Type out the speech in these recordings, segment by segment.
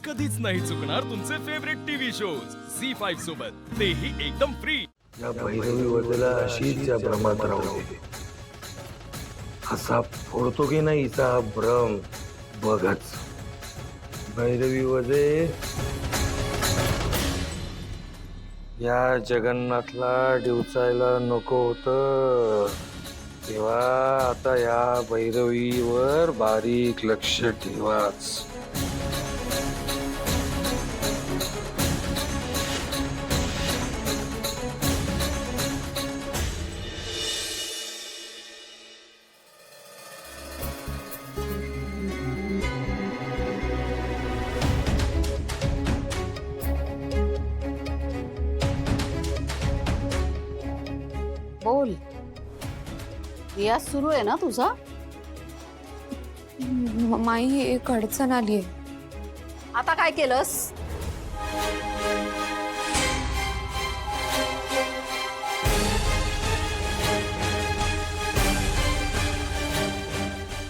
कधीच नाही चुकणार तुमचे फेवरेट टीव्ही शोज झी5 सोबत, तेही एकदम फ्री। या भैरवी वजेला अशीच या भ्रमात राहू दे। असा फोडतो की नाही हिचा हा भ्रम बघच। भैरवी वजे या जगन्नाथला डिवचायला नको होतं, तेव्हा आता या भैरवीवर बारीक लक्ष ठेवाच। बोल, रियाज सुरू आहे ना तुझा? माई एक अडचण आली आहे। आता काय केलंस?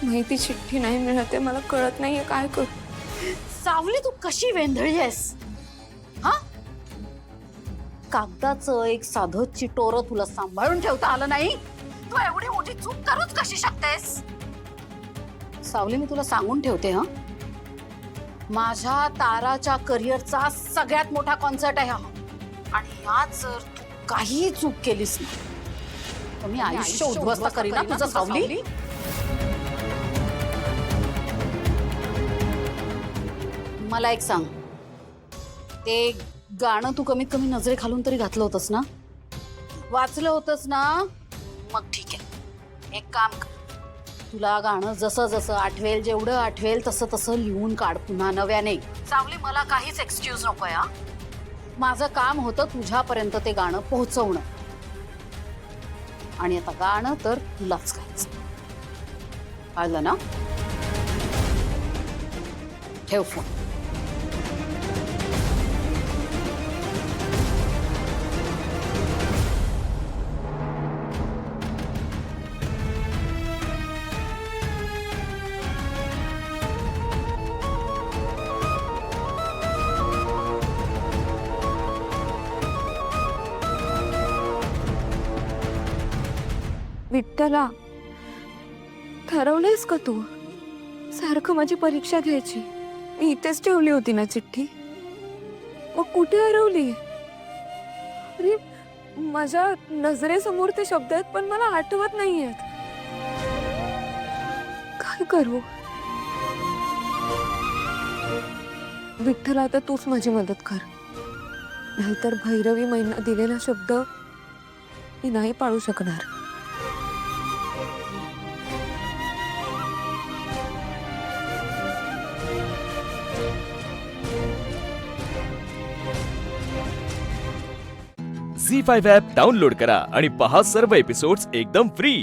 माहिती चिठ्ठी नाही मिळते, मला कळत नाहीये काय करू। सावली, तू कशी वेंधळी आहेस? हा, कागदाचं एक साधं चिटोर तुला सांभाळून ठेवता आलं नाही, तू एवढी मोठी चूक करूच कशी शकतेस? सावली, मी तुला सांगून ठेवते, हा, माझ्या ताराच्या करिअरचा सगळ्यात मोठा कॉन्सर्ट आहे हा, आणि यात जर तू काही चूक केलीस ना तर मी आयुष्य उद्ध्वस्त करीन ना तुझं, सावली। मला एक सांग, ते गाणं तू कमीत कमी नजरे खालून तरी घातलं होतंस ना, वाचलं होतंस ना? मग ठीक आहे, एक काम कर, तुला गाणं जसं जसं आठवेल, जेवढं आठवेल तसं तसं लिहून काढ पुन्हा नव्याने। सावली, मला काहीच एक्सक्यूज नको या, माझं काम होतं तुझ्यापर्यंत ते गाणं पोहोचवणं, आणि आता गाणं तर तुलाच गायचं, कळलं ना? ठेव फोन। विठ्ठला, ठरवलंयस का तू? सारखं माझी परीक्षा घ्यायची, मी इथेच ठेवली होती ना चिठ्ठी, मग कुठे हरवली? अरे, माझ्या नजरेसमोर ते शब्द आहेत पण मला आठवत नाहीयेत, काय करू? विठ्ठला, आता तूच माझी मदत कर, नाहीतर भैरवी महिना दिलेला शब्द मी नाही पाळू शकणार। झी5 ॲप डाउनलोड करा आणि पहा सर्व एपिसोड्स एकदम फ्री।